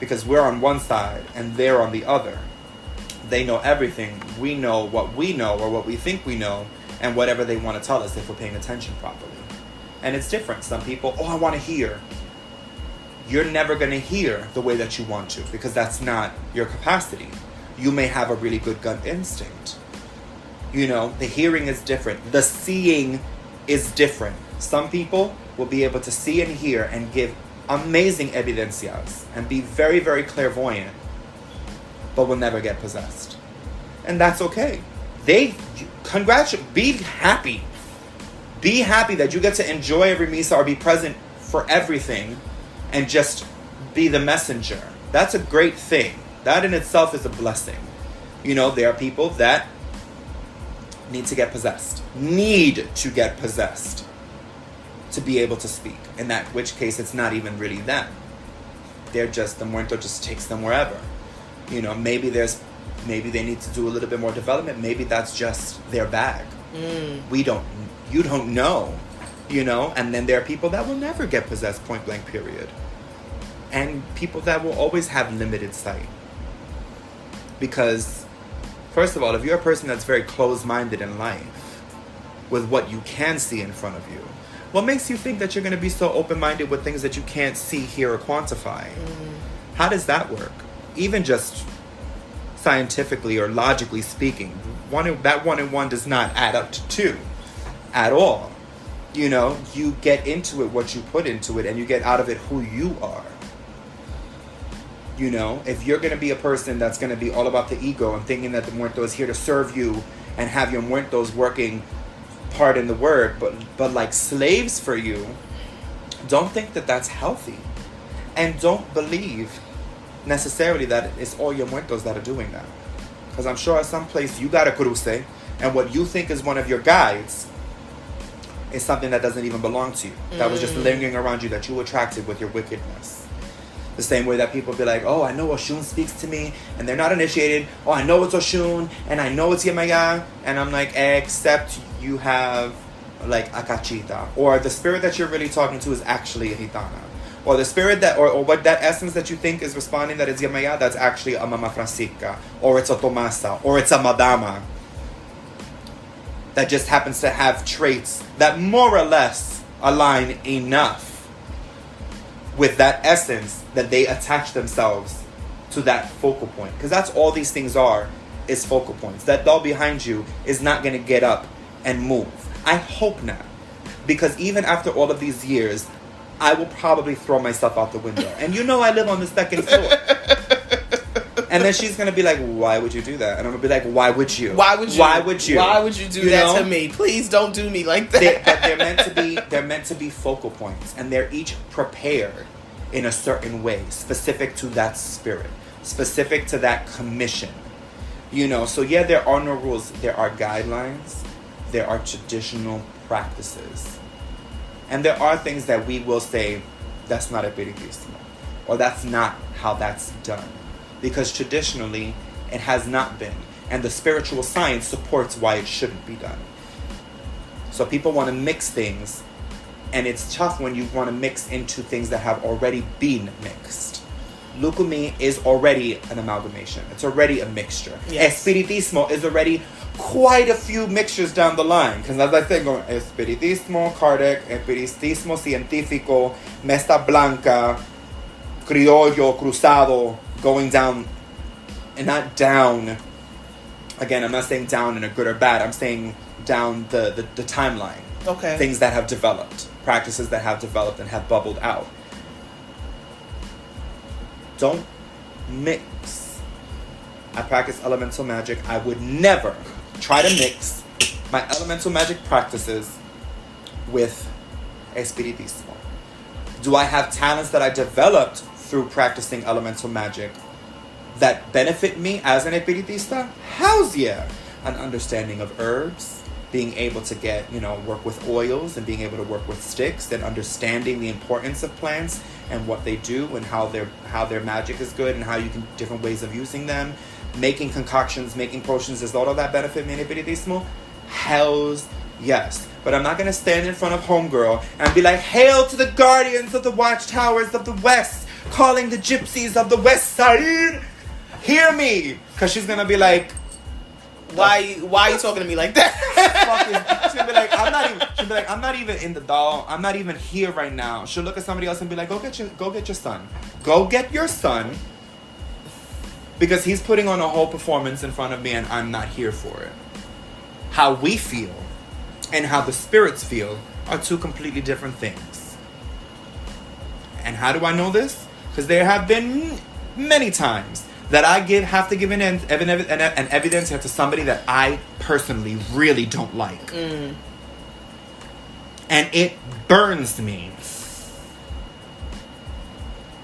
Because we're on one side and they're on the other. They know everything. We know what we know or what we think we know. And whatever they want to tell us if we're paying attention properly. And it's different. Some people, I want to hear. You're never going to hear the way that you want to. Because that's not your capacity. You may have a really good gut instinct. You know, the hearing is different. The seeing is different. Some people will be able to see and hear and give amazing evidencias and be very, very clairvoyant, but will never get possessed. And that's okay. be happy. Be happy that you get to enjoy every misa or be present for everything and just be the messenger. That's a great thing. That in itself is a blessing. You know, there are people that need to get possessed to be able to speak. In that which case, it's not even really them. They're just, the muerto just takes them wherever. You know, maybe they need to do a little bit more development. Maybe that's just their bag. You don't know, you know. And then there are people that will never get possessed, point blank, period. And people that will always have limited sight. Because, first of all, if you're a person that's very closed-minded in life, with what you can see in front of you, what makes you think that you're going to be so open-minded with things that you can't see, hear, or quantify? How does that work? Even just scientifically or logically speaking, that 1 and 1 does not add up to 2 at all. You know, you get into it what you put into it, and you get out of it who you are. You know, if you're going to be a person that's going to be all about the ego and thinking that the muerto is here to serve you and have your muertos working, pardon the word, but like slaves for you, don't think that that's healthy. And don't believe necessarily that it's all your muertos that are doing that. Because I'm sure at some place you got a cruce, and what you think is one of your guides is something that doesn't even belong to you. That was just lingering around you, that you attracted with your wickedness. The same way that people be like, oh, I know Oshun speaks to me, and they're not initiated. Oh, I know it's Oshun, and I know it's Yemaya. And I'm like, except you have, like, Akachita. Or the spirit that you're really talking to is actually a Hitana. Or the spirit that, or what that essence that you think is responding that is Yemaya, that's actually a Mama Francisca. Or it's a Tomasa. Or it's a Madama. That just happens to have traits that more or less align enough with that essence that they attach themselves to that focal point. Because that's all these things are, is focal points. That doll behind you is not going to get up and move. I hope not. Because even after all of these years, I will probably throw myself out the window. And you know I live on the second floor. And then she's going to be like, why would you do that? And I'm going to be like, why would you? Why would you? Why would you? Why would you do that to me? Please don't do me like that. But they're meant to be focal points. And they're each prepared in a certain way, specific to that spirit, specific to that commission. You know, so yeah, there are no rules. There are guidelines. There are traditional practices. And there are things that we will say, that's not espiritismo, or that's not how that's done. Because traditionally, it has not been. And the spiritual science supports why it shouldn't be done. So people want to mix things, and it's tough when you want to mix into things that have already been mixed. Lukumi is already an amalgamation. It's already a mixture. Yes. Espiritismo is already quite a few mixtures down the line. Because as I said, Espiritismo, Kardec, Espiritismo Científico, Mesta Blanca, Criollo, Cruzado, going down, and not down. Again, I'm not saying down in a good or bad. I'm saying down the timeline. Okay. Things that have developed. Practices that have developed and have bubbled out. Don't mix. I practice elemental magic. I would never try to mix my elemental magic practices with espiritismo. Do I have talents that I developed through practicing elemental magic that benefit me as an espiritista? Hells yeah. An understanding of herbs, being able to get, work with oils and being able to work with sticks, and understanding the importance of plants and what they do and how their magic is good and how you can, different ways of using them, making concoctions, making potions. Does all of that benefit me in espiritismo? Hells yes. But I'm not going to stand in front of homegirl and be like, hail to the guardians of the watchtowers of the west, calling the gypsies of the west side. Hear me. Because she's going to be like, why are you talking to me like that? She'll be like, I'm not even in the doll. I'm not even here right now. She'll look at somebody else and be like, go get your son. Go get your son. Because he's putting on a whole performance in front of me and I'm not here for it. How we feel and how the spirits feel are two completely different things. And how do I know this? Because there have been many times that I have to give an evidence to somebody that I personally really don't like. And it burns me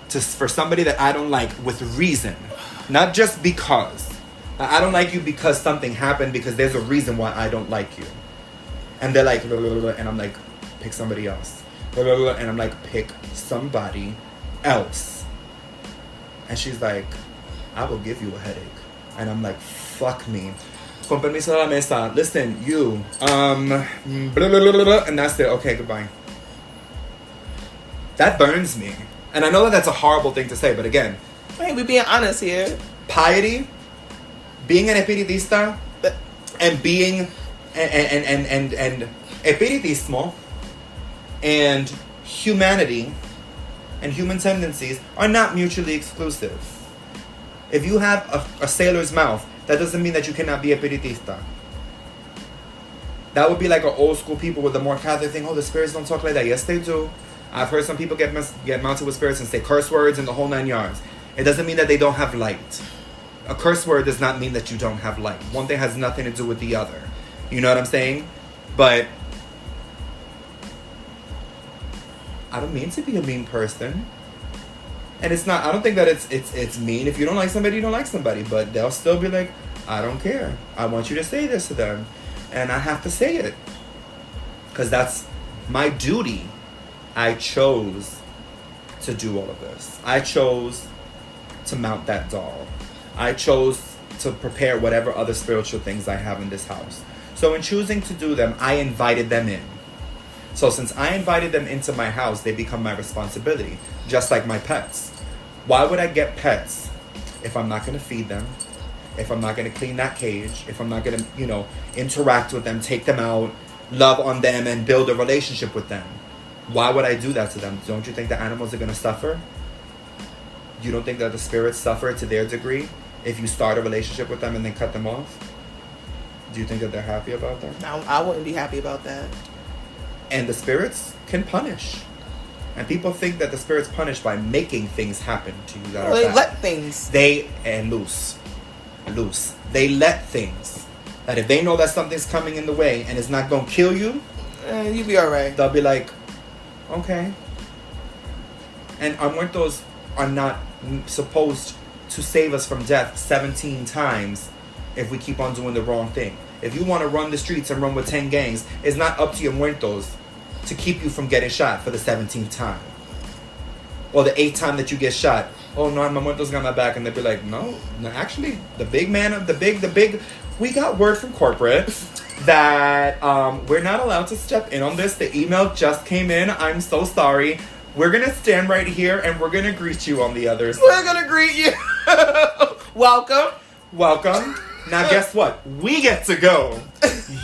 for somebody that I don't like with reason. Not just because. I don't like you because something happened, because there's a reason why I don't like you. And they're like, and I'm like, pick somebody else. And I'm like, pick somebody else. And she's like, I will give you a headache. And I'm like, fuck me. Con permiso de la mesa. Listen, you. And that's it. Okay, goodbye. That burns me. And I know that that's a horrible thing to say, but again. Hey, we're being honest here. Piety, being an espiritista, and being and espiritismo and humanity and human tendencies are not mutually exclusive. If you have a sailor's mouth, that doesn't mean that you cannot be espiritista. That would be like an old school people with the more Catholic thing. Oh, the spirits don't talk like that. Yes, they do. I've heard some people get mounted with spirits and say curse words and the whole 9 yards. It doesn't mean that they don't have light. A curse word does not mean that you don't have light. One thing has nothing to do with the other. You know what I'm saying? But I don't mean to be a mean person. And it's not, I don't think that it's mean. If you don't like somebody, you don't like somebody. But they'll still be like, I don't care. I want you to say this to them. And I have to say it. Because that's my duty. I chose to do all of this. I chose to mount that doll. I chose to prepare whatever other spiritual things I have in this house. So in choosing to do them, I invited them in. So since I invited them into my house, they become my responsibility. Just like my pets. Why would I get pets if I'm not going to feed them? If I'm not going to clean that cage? If I'm not going to, interact with them, take them out, love on them, and build a relationship with them? Why would I do that to them? Don't you think the animals are going to suffer? You don't think that the spirits suffer to their degree if you start a relationship with them and then cut them off? Do you think that they're happy about that? No, I wouldn't be happy about that. And the spirits can punish. And people think that the spirits punish by making things happen to you that are they bad. let things. Loose. They let things. That if they know that something's coming in the way and it's not going to kill you, you'll be alright. They'll be like, okay. And our muertos are not supposed to save us from death 17 times if we keep on doing the wrong thing. If you want to run the streets and run with 10 gangs, it's not up to your muertos to keep you from getting shot for the 17th time. Or the 8th time that you get shot. Oh no, my muertos got my back. And they'll be like, no, actually, the big, we got word from corporate that we're not allowed to step in on this. The email just came in. I'm so sorry. We're going to stand right here and we're going to greet you on the other side. We're going to greet you. Welcome. Now guess what? We get to go.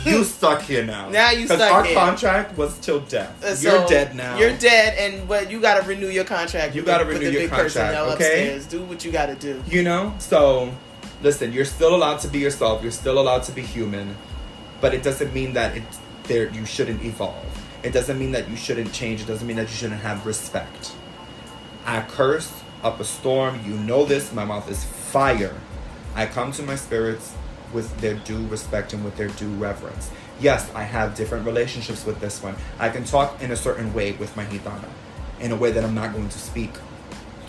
You stuck here now. Now you stuck here. Because our contract was till death. You're dead now. You're dead, and you got to renew your contract. You got to renew your contract, okay? Upstairs. Do what you got to do. So, listen, you're still allowed to be yourself. You're still allowed to be human. But it doesn't mean that you shouldn't evolve. It doesn't mean that you shouldn't change. It doesn't mean that you shouldn't have respect. I curse up a storm. You know this. My mouth is fire. I come to my spirits with their due respect and with their due reverence. Yes, I have different relationships with this one. I can talk in a certain way with my gitana, in a way that I'm not going to speak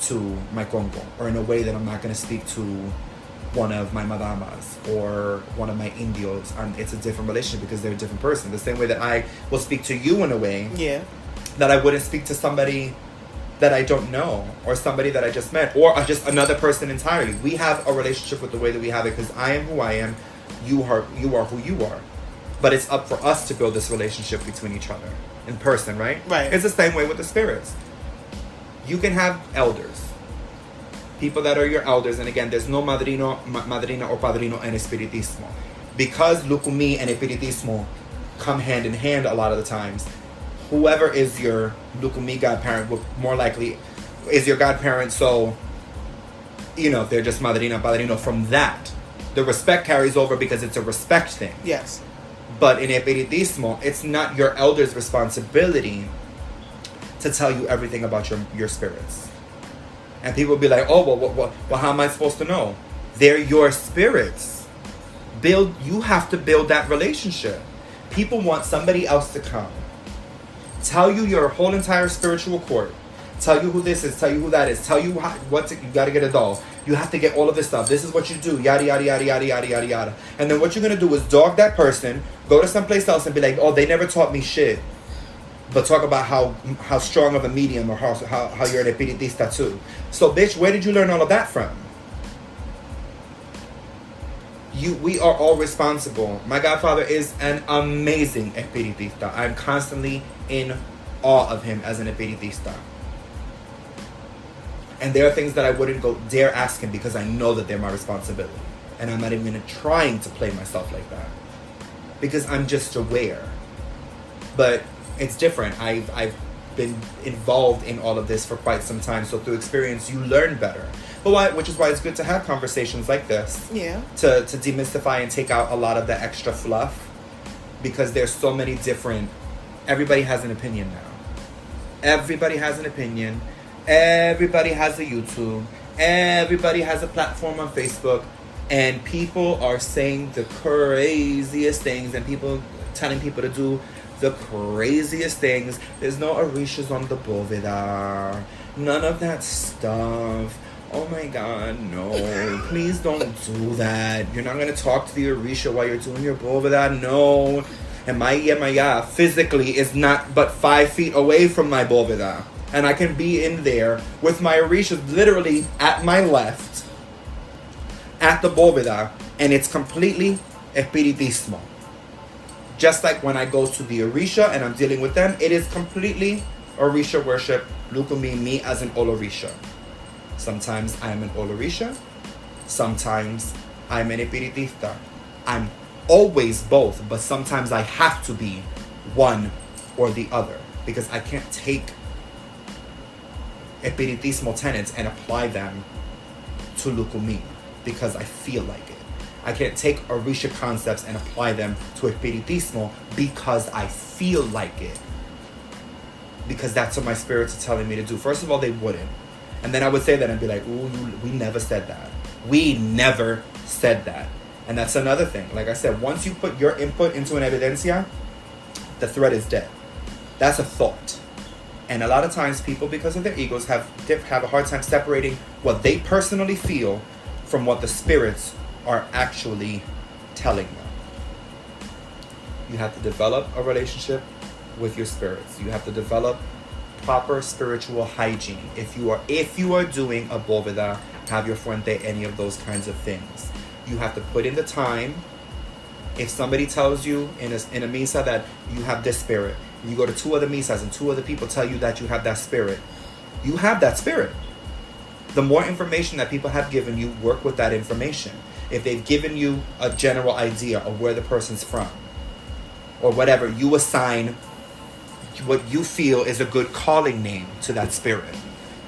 to my congo, or in a way that I'm not going to speak to one of my madamas or one of my indios. It's a different relationship because they're a different person. The same way that I will speak to you in a way that I wouldn't speak to somebody that I don't know, or somebody that I just met, or just another person entirely. We have a relationship with the way that we have it because I am who I am, you are who you are. But it's up for us to build this relationship between each other in person, right? Right. It's the same way with the spirits. You can have elders, people that are your elders, and again, there's no madrina or padrino en espiritismo. Because Lukumi and espiritismo come hand in hand a lot of the times, whoever is your Lukumi godparent will more likely is your godparent. So, if they're just madrina, padrino, from that, the respect carries over because it's a respect thing. Yes. But in espiritismo, it's not your elder's responsibility to tell you everything about your spirits. And people will be like, oh, well, how am I supposed to know? They're your spirits. You have to build that relationship. People want somebody else to come, tell you your whole entire spiritual court, tell you who this is, tell you who that is, tell you you gotta get a doll, you have to get all of this stuff, this is what you do, yada yada yada yada yada yada yada. And then what you're gonna do is dog that person, go to someplace else and be like, oh, they never taught me shit. But talk about how strong of a medium or how you're an espiritista too. So bitch, where did you learn all of that from? We are all responsible. My godfather is an amazing espiritista. I'm constantly in awe of him as an espiritista. And there are things that I wouldn't go dare ask him because I know that they're my responsibility. And I'm not even trying to play myself like that. Because I'm just aware. But it's different. I've been involved in all of this for quite some time. So through experience, you learn better. Which is why it's good to have conversations like this. Yeah. To demystify and take out a lot of the extra fluff. Because there's so many different... Everybody has an opinion now. Everybody has an opinion. Everybody has a YouTube. Everybody has a platform on Facebook. And people are saying the craziest things. And people telling people to do the craziest things. There's no Orishas on the Boveda. None of that stuff. Oh my God, no. Please don't do that. You're not going to talk to the Orisha while you're doing your Boveda. No. And my physically is not but 5 feet away from my Boveda. And I can be in there with my Orisha literally at my left. At the Boveda. And it's completely espiritismo. Just like when I go to the Orisha and I'm dealing with them, it is completely Orisha worship. Look at me as an Olorisha. Sometimes I am an Olorisha. Sometimes I'm an espiritista. I'm always both, but sometimes I have to be one or the other because I can't take espiritismo tenets and apply them to Lukumi because I feel like it. I can't take Orisha concepts and apply them to espiritismo because I feel like it. Because that's what my spirits are telling me to do. First of all, they wouldn't. And then I would say that and be like, ooh, we never said that. We never said that. And that's another thing. Like I said, once you put your input into an evidencia, the thread is dead. That's a thought. And a lot of times people, because of their egos, have a hard time separating what they personally feel from what the spirits are actually telling them. You have to develop a relationship with your spirits. You have to develop proper spiritual hygiene. If you are doing a bóveda, have your fuente, any of those kinds of things, you have to put in the time. If somebody tells you in a misa that you have this spirit, you go to 2 other misas and 2 other people tell you that you have that spirit, you have that spirit. The more information that people have given you, work with that information. If they've given you a general idea of where the person's from or whatever, you assign what you feel is a good calling name to that spirit.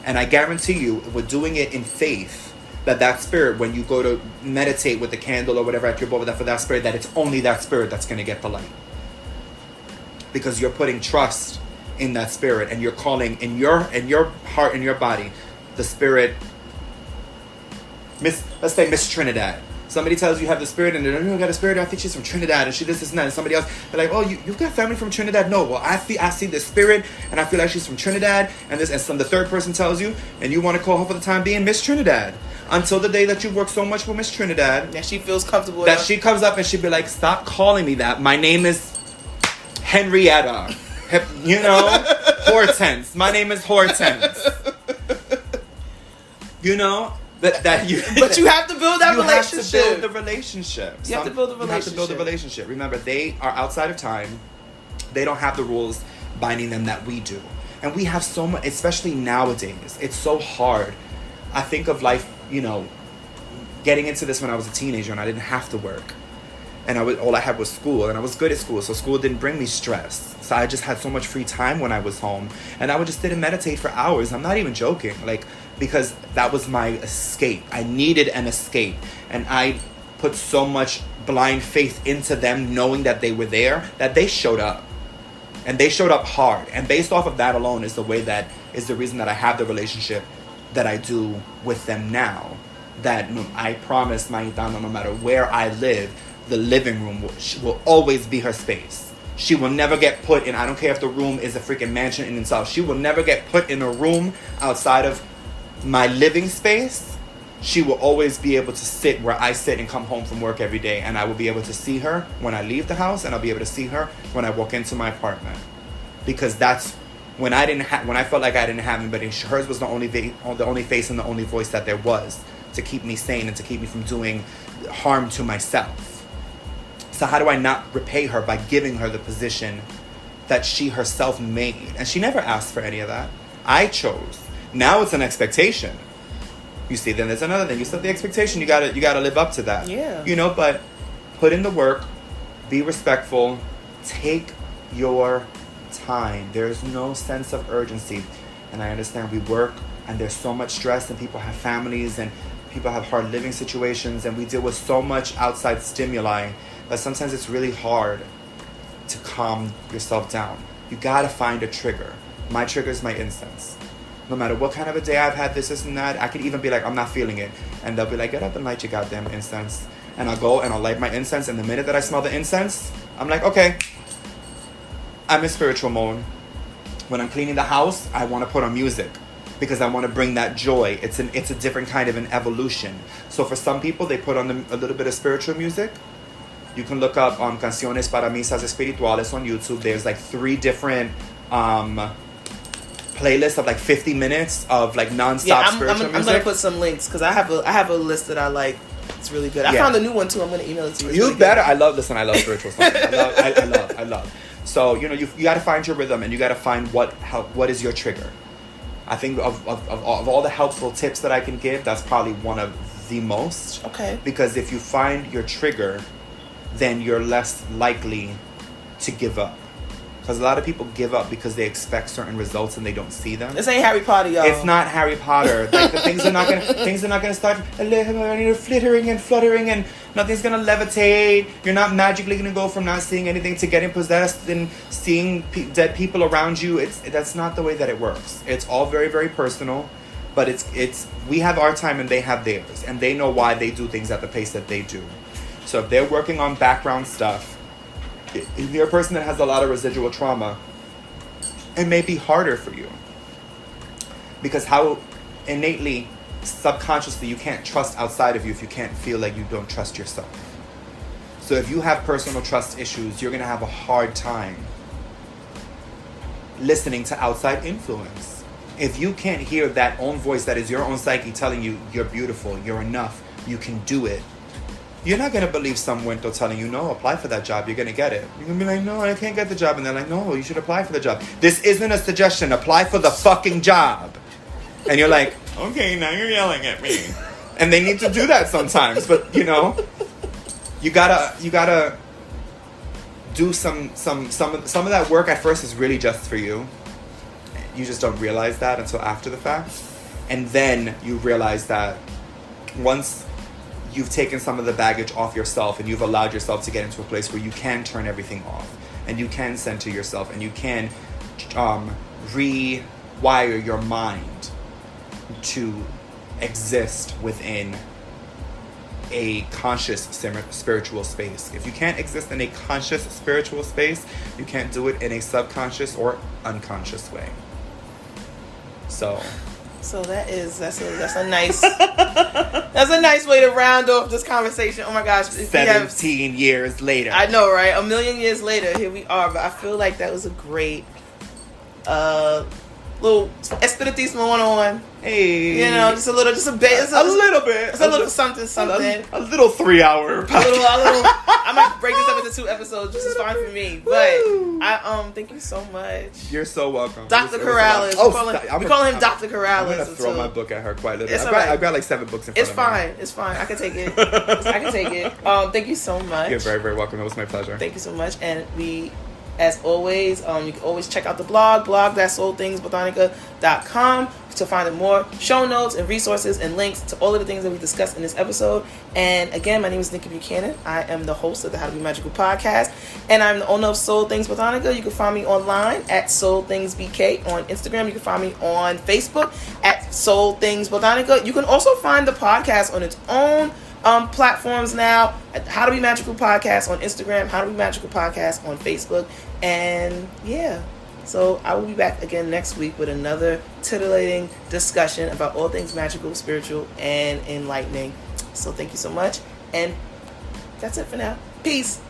And I guarantee you, with doing it in faith, that spirit, when you go to meditate with the candle or whatever at your bóveda for that spirit, that it's only that spirit that's going to get the light. Because you're putting trust in that spirit and you're calling in your heart and your body the spirit. Let's say Miss Trinidad. Somebody tells you have the spirit and you got a spirit, I think she's from Trinidad and she this and that, and somebody else, they're like, oh, you've got family from Trinidad? No, well, I see this spirit and I feel like she's from Trinidad, and the third person tells you and you want to call her for the time being Miss Trinidad. Until the day that you work so much with Miss Trinidad that she feels comfortable that she comes up and she'd be like, stop calling me that. My name is Henrietta. Hortense. My name is Hortense. But you have to build that relationship. You have to build the relationship. You have to build the relationship. Remember, they are outside of time. They don't have the rules binding them that we do. And we have so much, especially nowadays. It's so hard. I think of life, getting into this when I was a teenager and I didn't have to work. And all I had was school, and I was good at school, so school didn't bring me stress. So I just had so much free time when I was home, and I would just sit and meditate for hours. I'm not even joking, because that was my escape. I needed an escape, and I put so much blind faith into them, knowing that they were there, that they showed up, and they showed up hard. And based off of that alone is the reason that I have the relationship that I do with them now. that I promised Maitano, no matter where I live, the living room will always be her space. She will never get put in, I don't care if the room is a freaking mansion in itself, she will never get put in a room outside of my living space. She will always be able to sit where I sit and come home from work every day, and I will be able to see her when I leave the house, and I'll be able to see her when I walk into my apartment. Because that's when I felt like I didn't have anybody. Hers was the only face and the only voice that there was to keep me sane and to keep me from doing harm to myself. So how do I not repay her by giving her the position that she herself made? And she never asked for any of that. I chose. Now it's an expectation. You see, then there's another thing. You set the expectation. You gotta live up to that. Yeah. You know, but put in the work. Be respectful. Take your time. There's no sense of urgency. And I understand we work and there's so much stress and people have families and people have hard living situations and we deal with so much outside stimuli that sometimes it's really hard to calm yourself down. You gotta find a trigger. My trigger is my incense. No matter what kind of a day I've had, this and that, I could even be like, I'm not feeling it. And they'll be like, get up and light your goddamn incense. And I'll go and I'll light my incense. And the minute that I smell the incense, I'm like, okay, I'm in spiritual mode. When I'm cleaning the house, I want to put on music because I want to bring that joy. It's a different kind of an evolution. So for some people, they put on a little bit of spiritual music. You can look up Canciones para Misas Espirituales on YouTube. There's like 3 different playlist of like 50 minutes of like non-stop spiritual music. I'm gonna put some links because I have a list that I like. It's really good. I found a new one too. I'm gonna email it to you. You better. I love spiritual songs. I love. So you got to find your rhythm and you got to find what is your trigger. I think of all the helpful tips that I can give, that's probably one of the most. Okay. Because if you find your trigger, then you're less likely to give up. Because a lot of people give up because they expect certain results and they don't see them. This ain't Harry Potter, y'all. It's not Harry Potter. Like things are not gonna start flittering and fluttering and nothing's gonna levitate. You're not magically gonna go from not seeing anything to getting possessed and seeing dead people around you. That's not the way that it works. It's all very, very personal. But it's we have our time and they have theirs, and they know why they do things at the pace that they do. So if they're working on background stuff, if you're a person that has a lot of residual trauma, it may be harder for you. Because how innately, subconsciously, you can't trust outside of you if you can't feel like you don't trust yourself. So if you have personal trust issues, you're going to have a hard time listening to outside influence. If you can't hear that own voice that is your own psyche telling you you're beautiful, you're enough, you can do it, you're not going to believe some window telling you, no, apply for that job, you're going to get it. You're going to be like, no, I can't get the job. And they're like, no, you should apply for the job. This isn't a suggestion. Apply for the fucking job. And you're like, okay, now you're yelling at me. And they need to do that sometimes. But, you gotta do some of that work at first is really just for you. You just don't realize that until after the fact. And then you realize that once you've taken some of the baggage off yourself and you've allowed yourself to get into a place where you can turn everything off and you can center yourself and you can rewire your mind to exist within a conscious spiritual space. If you can't exist in a conscious spiritual space, you can't do it in a subconscious or unconscious way. So that's a nice that's a nice way to round off this conversation. Oh my gosh, 17 years later. I know, right? A million years later, here we are. But I feel like that was a great little Espiritismo 101. Hey, just a little something. A little 3-hour podcast. I might break this up into 2 episodes. This is fine for me. But I thank you so much. You're so welcome. Dr. Corrales. We call him Dr. Corrales. I'm gonna throw my book at her quite literally. I've got like 7 books in front It's of fine. me. It's fine. I can take it. Thank you so much. You're very, very welcome. It was my pleasure. Thank you so much. And we As always, you can always check out the blog.soulthingsbotanica.com to find more show notes and resources and links to all of the things that we discussed in this episode. And again, my name is Nikki Buchanan. I am the host of the How to Be Magical podcast, and I'm the owner of Soul Things Botanica. You can find me online at Soul Things BK on Instagram. You can find me on Facebook at Soul Things Botanica. You can also find the podcast on its own platforms now. How to Be Magical podcast on Instagram, How to Be Magical podcast on Facebook, and yeah. So I will be back again next week with another titillating discussion about all things magical, spiritual, and enlightening. So thank you so much, and that's it for now. Peace.